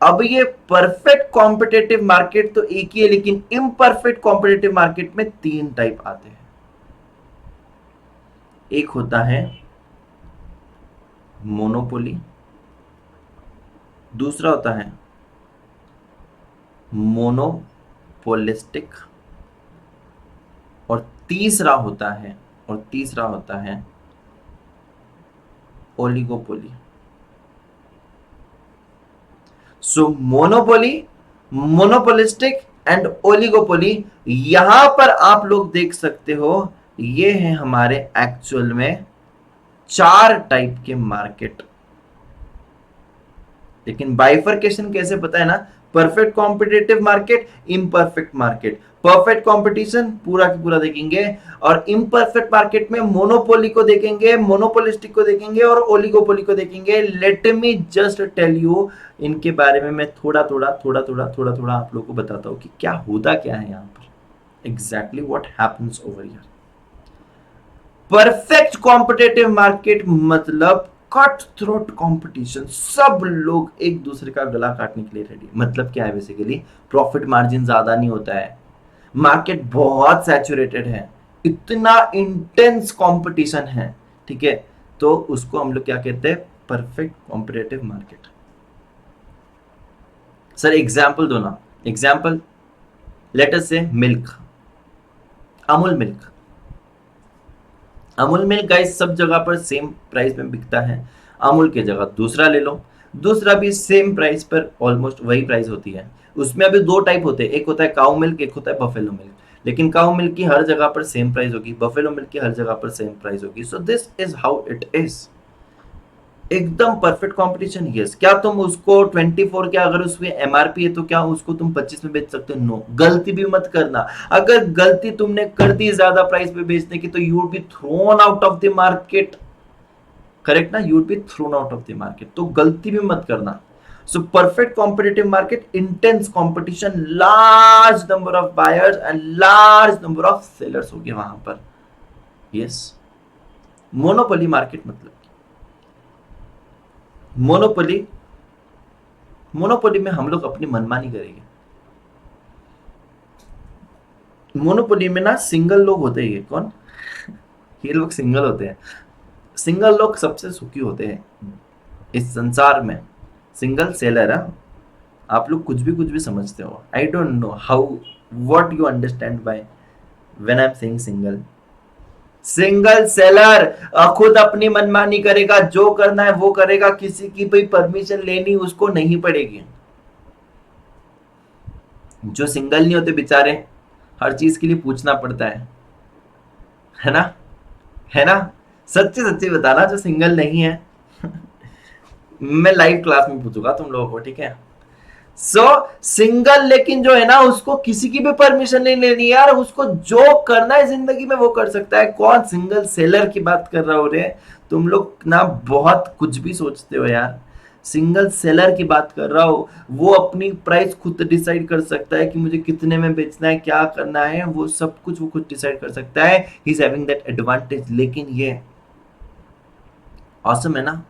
Speaker 1: अब ये परफेक्ट कॉम्पिटिटिव मार्केट तो एक ही है, लेकिन इम्परफेक्ट कॉम्पिटिटिव मार्केट में 3 टाइप आते हैं। एक होता है मोनोपोली, दूसरा होता है मोनोपोलिस्टिक, और तीसरा होता है oligopoly. So monopoly, monopolistic and oligopoly, यहां पर आप लोग देख सकते हो, ये है हमारे एक्चुअल में 4 टाइप के मार्केट। लेकिन बाइफरकेशन कैसे पता है ना? Perfect competitive market, imperfect market. Perfect competition पूरा की पूरा देखेंगे, और इम्परफेक्ट मार्केट में मोनोपोली को देखेंगे, मोनोपोलिस्टिक को देखेंगे और ओलिगोपोली को देखेंगे। Let me just tell you, इनके बारे में मैं थोड़ा थोड़ा आप लोगों को बताता हूँ कि क्या होता क्या है यहाँ पर, exactly what happens over here. Perfect competitive market मतलब कट थ्रोट कंपटीशन, सब लोग एक दूसरे का गला काटने के लिए रेडी। मतलब क्या है, बेसिकली प्रॉफिट मार्जिन ज्यादा नहीं होता है, मार्केट बहुत सैचुरेटेड है, इतना इंटेंस कंपटीशन है, ठीक है, तो उसको हम लोग क्या कहते हैं, perfect competitive market. Sir example दो ना, एग्जाम्पल लेट अस से milk, Amul milk. Amul milk guys सब जगह पर सेम प्राइस में बिकता है, अमूल की जगह दूसरा ले लो, दूसरा भी सेम प्राइस पर ऑलमोस्ट वही प्राइस होती है। उसमें अभी दो टाइप होते हैं, एक होता है काऊ मिल्क, एक होता है बफेलो मिल्क। लेकिन काऊ मिल्क की हर जगह पर सेम प्राइस होगी, बफेलो मिल्क की हर जगह पर सेम प्राइस होगी। So this is how it is, एकदम परफेक्ट कंपटीशन। यस, क्या तुम उसको 24 के अगर उसमें एमआरपी है तो क्या उसको तुम 25 में बेच सकते हो? नो, गलती भी मत करना। अगर गलती तुमने कर दी ज्यादा प्राइस पे बेचने की तो you would be thrown out of the market, correct ना, you would be thrown out of the market, तो गलती भी मत करना। So perfect competitive market, intense competition, large number of buyers and large number of sellers होंगे वहां पर। Yes, monopoly market मतलब, मोनोपोली, मोनोपोली में हम लोग अपनी मनमानी करेंगे। मोनोपोली में ना सिंगल लोग होते हैं, कौन? ये लोग सिंगल होते हैं। सिंगल लोग सबसे सुखी होते हैं इस संसार में। सिंगल सेलर है, आप लोग कुछ भी समझते हो। I don't know how what you understand by when I am saying single. Single seller खुद अपनी मनमानी करेगा, जो करना है वो करेगा, किसी की भी परमिशन लेनी उसको नहीं पड़ेगी। जो सिंगल नहीं होते बेचारे, हर चीज के लिए पूछना पड़ता है ना, है ना? सच्ची सच्ची बताना जो सिंगल नहीं है। मैं लाइव क्लास में पूछूंगा तुम लोगों को, ठीक है? सो सिंगल लेकिन जो है ना उसको किसी की भी परमिशन नहीं लेनी यार, उसको जो करना है जिंदगी में वो कर सकता है। कौन सिंगल सेलर की बात कर रहा हो रे? तुम लोग ना बहुत कुछ भी सोचते हो यार। सिंगल सेलर की बात कर रहा हो, वो अपनी प्राइस खुद डिसाइड कर सकता है कि मुझे कितने में बेचना है, क्या करना है, वो सब कुछ वो खुद डिसाइड कर सकता है। He is having that advantage. लेकिन ये ऑसम है ना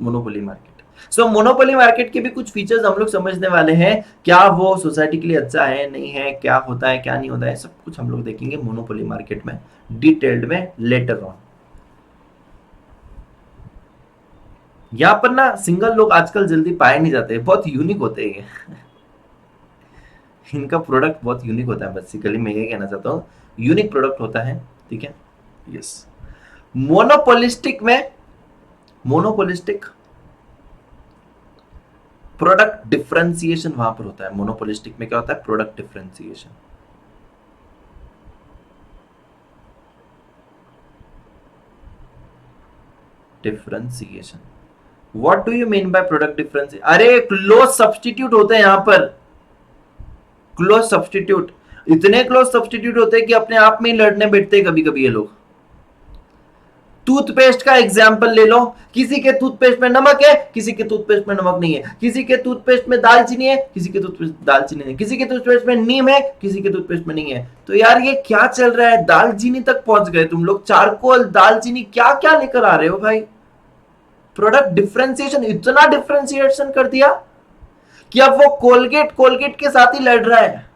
Speaker 1: मोनोपोली मार्केट। सो मोनोपोली मार्केट के भी कुछ फीचर्स हम लोग समझने वाले हैं, क्या वो सोसाइटी के लिए अच्छा है नहीं है, क्या होता है क्या नहीं होता है, सब कुछ हम लोग देखेंगे मोनोपोली मार्केट में डिटेल्ड में लेटर ऑन। यहाँ पर ना सिंगल लोग आजकल जल्दी पाए नहीं जाते, बहुत यूनिक होते हैं इनका प्रोडक्ट बहुत यूनिक होता है, बेसिकली मैं ये कहना चाहता हूँ, यूनिक प्रोडक्ट होता है, ठीक है? यस। मोनोपोलिस्टिक में, मोनोपोलिस्टिक प्रोडक्ट डिफरेंशिएशन वहां पर होता है। मोनोपोलिस्टिक में क्या होता है? Product differentiation. Differentiation, what do you mean by product differentiation? अरे क्लोज सब्स्टिट्यूट होते हैं यहां पर, क्लोज सब्स्टिट्यूट। इतने क्लोज सब्स्टिट्यूट होते हैं कि अपने आप में ही लड़ने बैठते हैं कभी कभी ये लोग। टूथपेस्ट का एग्जाम्पल ले लो, किसी के टूथपेस्ट में नमक है, किसी के टूथपेस्ट में नमक नहीं है, किसी के टूथपेस्ट में दालचीनी है, किसी के टूथपेस्ट दालचीनी नहीं, किसी के टूथपेस्ट में नीम है, किसी के टूथपेस्ट में नहीं है। तो यार ये क्या चल रहा है? दालचीनी तक पहुंच गए तुम लोग, चारकोल, दालचीनी, क्या क्या लेकर आ रहे हो भाई? प्रोडक्ट डिफरेंशिएशन, इतना डिफरेंशिएशन कर दिया कि अब वो कोलगेट कोलगेट के साथ ही लड़ रहा है।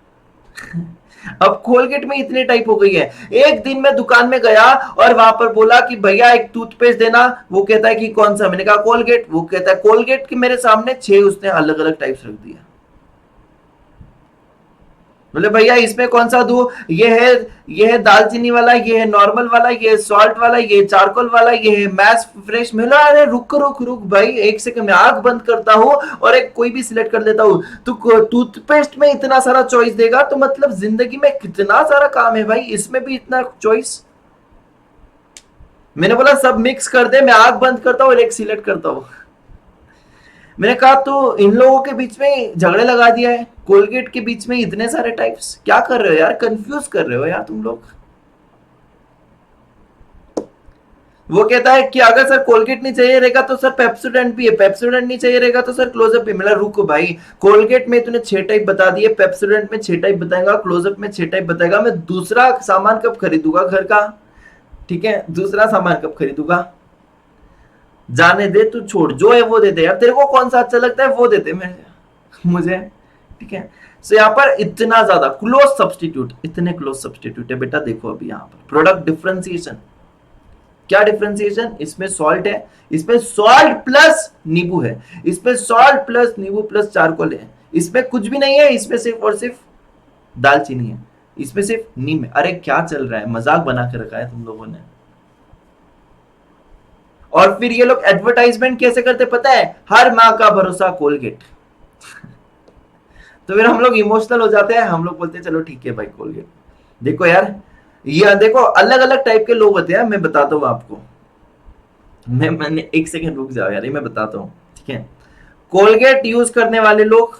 Speaker 1: अब कोलगेट में इतनी टाइप हो गई है। एक दिन मैं दुकान में गया और वहां पर बोला कि भैया एक टूथपेस्ट देना, वो कहता है कि कौन सा? मैंने कहा कोलगेट, वो कहता है कोलगेट, की मेरे सामने 6 उसने अलग अलग टाइप्स रख दिया। बोले भैया इसमें कौन सा दूं? ये है दालचीनी वाला, ये है नॉर्मल वाला, ये है सॉल्ट वाला, ये है चारकोल वाला, ये है मैस फ्रेश। मिला? अरे रुक रुक रुक भाई, एक सेकंड में आंख बंद करता हूं और एक कोई भी सिलेक्ट कर लेता हूं। तो टूथपेस्ट में इतना सारा चॉइस देगा तो मतलब जिंदगी में कितना सारा काम है भाई, इसमें भी इतना चॉइस। मैंने बोला सब मिक्स कर दे, मैं आंख बंद करता हूं और एक सिलेक्ट करता हूं। मैंने कहा तो इन लोगों के बीच में झगड़े लगा दिया है, कोलगेट के बीच में इतने सारे टाइप्स, क्या कर रहे हो यार, कंफ्यूज कर रहे हो यार तुम लोग। वो कहता है कि अगर सर कोलगेट नहीं चाहिए रहेगा तो सर पेप्सोडेंट भी है, पेप्सोडेंट नहीं चाहिए रहेगा तो सर क्लोजअप भी। मिला रुको भाई, कोलगेट में तूने 6 टाइप बता दिए, पेप्सोडेंट में 6 टाइप बताएगा, क्लोजअप में 6 टाइप बताएगा, मैं दूसरा सामान कब खरीदूंगा घर का, ठीक है, दूसरा सामान कब खरीदूंगा। जाने दे तू, छोड़, जो है वो दे दे यार, तेरे को कौन सा अच्छा लगता है वो दे दे मुझे, ठीक है। सो यहाँ पर इतना ज्यादा क्लोज सब्सटीट्यूट, इतने क्लोज सब्सटीट्यूट है बेटा। देखो अभी यहाँ पर प्रोडक्ट डिफरेंशिएशन, क्या डिफरेंशिएशन, इसमें सॉल्ट है, इसमें सॉल्ट प्लस नींबू है, इसमें सॉल्ट प्लस नींबू प्लस चारकोल है, इसमें कुछ भी नहीं है, इसमें सिर्फ और सिर्फ दालचीनी है, इसमें सिर्फ नीम है। अरे क्या चल रहा है, मजाक बना के रखा है तुम लोगों ने। और फिर ये लोग एडवर्टाइजमेंट कैसे करते पता है, हर माँ का भरोसा कोलगेट। तो फिर हम लोग इमोशनल हो जाते हैं, हम लोग बोलते हैं चलो ठीक है भाई कोलगेट। देखो यार, ये देखो अलग अलग टाइप के लोग होते हैं, मैं बताता हूँ आपको। मैंने एक सेकंड रुक जाओ यार, ये मैं बताता हूँ, ठीक है। कोलगेट यूज करने वाले लोग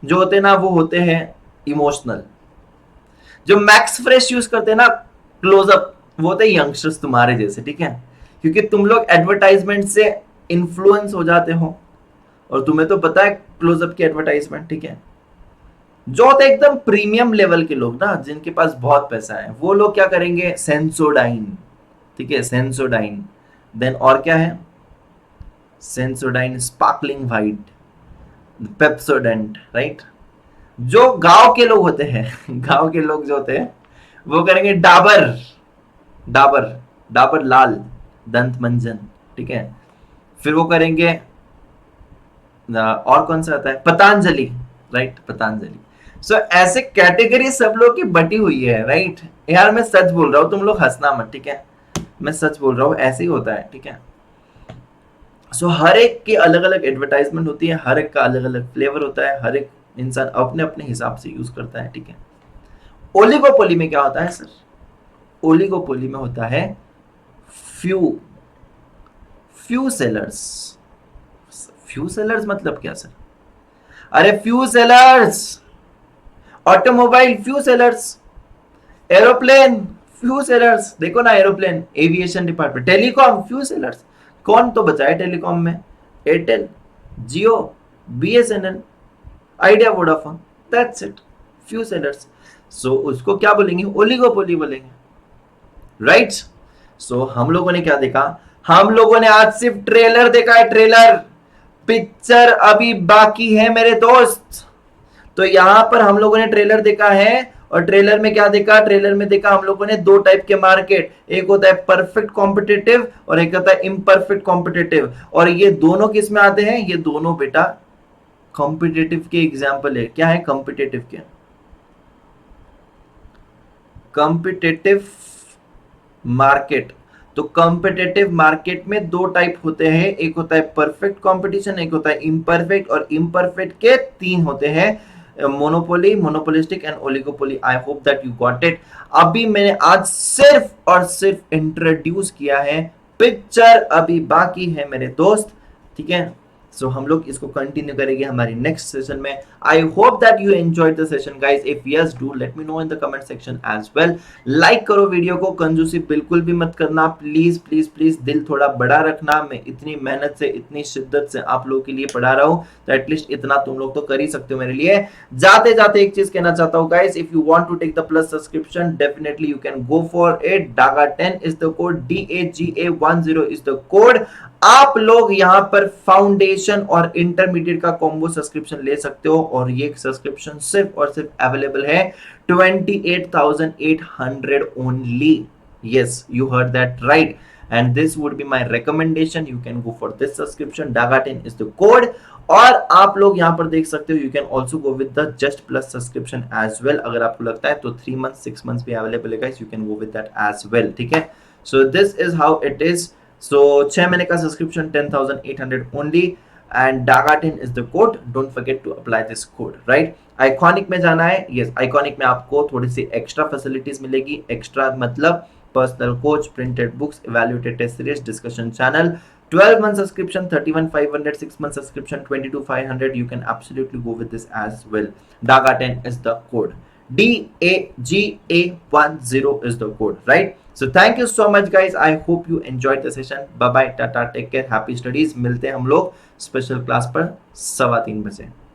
Speaker 1: जो होते हैं ना, वो होते हैं इमोशनल। जो मैक्स फ्रेश यूज करते हैं ना, क्लोजअप, वो होते हैं यंगस्टर्स तुम्हारे जैसे, ठीक है। क्योंकि तुम लोग एडवर्टाइजमेंट से इन्फ्लुएंस हो जाते हो, और तुम्हें तो पता है क्लोजअप की एडवर्टाइजमेंट, ठीक है। जो होते हैं एकदम प्रीमियम लेवल के लोग ना, जिनके पास बहुत पैसा है, वो लोग क्या करेंगे, सेंसोडाइन, ठीक है, सेंसोडाइन। देन और क्या है, Sensodyne, sparkling white, Pepsodent, right. जो गांव के लोग होते हैं गांव के लोग जो होते हैं वो करेंगे डाबर, डाबर, डाबर लाल दंत मंजन, ठीक है। फिर वो करेंगे और कौन सा आता है, पतंजलि, राइट, पतंजलि। सो ऐसे कैटेगरी सब लोग की बटी हुई है, राइट। यार मैं सच बोल रहा हूँ, तुम लोग हंसना मत, ठीक है, मैं सच बोल रहा हूँ, ऐसे ही होता है, ठीक है। सो हर एक की अलग अलग एडवर्टाइजमेंट होती है, हर एक का अलग अलग फ्लेवर होता है, हर एक इंसान अपने अपने हिसाब से यूज करता है, ठीक है। ओलिगोपोली में क्या होता है सर, ओलिगोपोली में होता है few, few sellers. Few sellers मतलब क्या सर, अरे few sellers, automobile few sellers, aeroplane few sellers, देखो ना aeroplane, aviation department, telecom few sellers. कौन तो बचा है टेलीकॉम में, Airtel, Jio, BSNL, Idea, Vodafone, that's it, few sellers. So उसको क्या बोलेंगे, ओलिगोपोली बोलेंगे, राइट। सो हम लोगों ने क्या देखा, हम लोगों ने आज सिर्फ ट्रेलर देखा है, ट्रेलर, पिक्चर अभी बाकी है मेरे दोस्त। तो यहां पर हम लोगों ने ट्रेलर देखा है, और ट्रेलर में क्या देखा, ट्रेलर में देखा हम लोगों ने दो टाइप के मार्केट, एक होता है परफेक्ट कॉम्पिटिटिव और एक होता है इम्परफेक्ट कॉम्पिटिटिव। और ये दोनों किस में आते हैं, ये दोनों बेटा कॉम्पिटिटिव के एग्जाम्पल है। क्या है कॉम्पिटिटिव के, कॉम्पिटिटिव मार्केट। तो कॉम्पिटिटिव मार्केट में दो टाइप होते हैं, एक होता है परफेक्ट कंपटीशन, एक होता है इम्परफेक्ट, और इम्परफेक्ट के तीन होते हैं, monopoly, monopolistic and oligopoly. I hope that you got it. अभी मैंने आज सिर्फ और सिर्फ इंट्रोड्यूस किया है, पिक्चर अभी बाकी है मेरे दोस्त, ठीक है। सो हम लोग इसको कंटिन्यू करेंगे हमारी नेक्स्ट सेशन में। I hope that you enjoyed the session guys, if yes do let me know in the comment section as well. Like करो वीडियो को, कंजूसी बिल्कुल भी मत करना, प्लीज प्लीज प्लीज, दिल थोड़ा बड़ा रखना। मैं इतनी मेहनत से, इतनी शिद्दत से आप लोगों के लिए पढ़ा रहा हूँ, तो एटलीस्ट इतना तुम लोग तो कर ही सकते हो मेरे लिए। जाते जाते एक चीज कहना चाहता हूँ guys, if you want to take the plus subscription definitely you can go for it. DAGA10 is the code, DAGA10 is the code. आप लोग यहां पर फाउंडेशन और इंटरमीडिएट का कॉम्बो सब्सक्रिप्शन ले सकते हो, और ये सब्सक्रिप्शन सिर्फ और सिर्फ अवेलेबल है 28,800 only. Yes, you heard that right, and this would be my recommendation. You can go for this subscription. DAGA10 is the code. और आप लोग यहाँ पर देख सकते हो, you can also go with the just plus subscription as well. अगर आपको लगता है तो 3 months 6 months भी अवेलेबल है guys, you can go with that as well, ठीक है। So this is how it is. So 6 महीने का subscription 10,800 only, and DAGA10 is the code. Don't forget to apply this code, right? Iconic में जाना है, yes, iconic में आपको थोड़ी सी एक्स्ट्रा फैसिलिटीज मिलेगी। एक्स्ट्रा मतलब personal coach, printed books, evaluated test series, discussion channel, 12 month subscription 31,500, 6 month subscription 22,500. You can absolutely go with this as well. Daga 10 is the code. DAGA10 is the code, right? So thank you so much guys. I hope you enjoyed the session. Bye bye, tata, take care, happy studies. मिलते हैं हम लोग special class पर 3:15 बजे.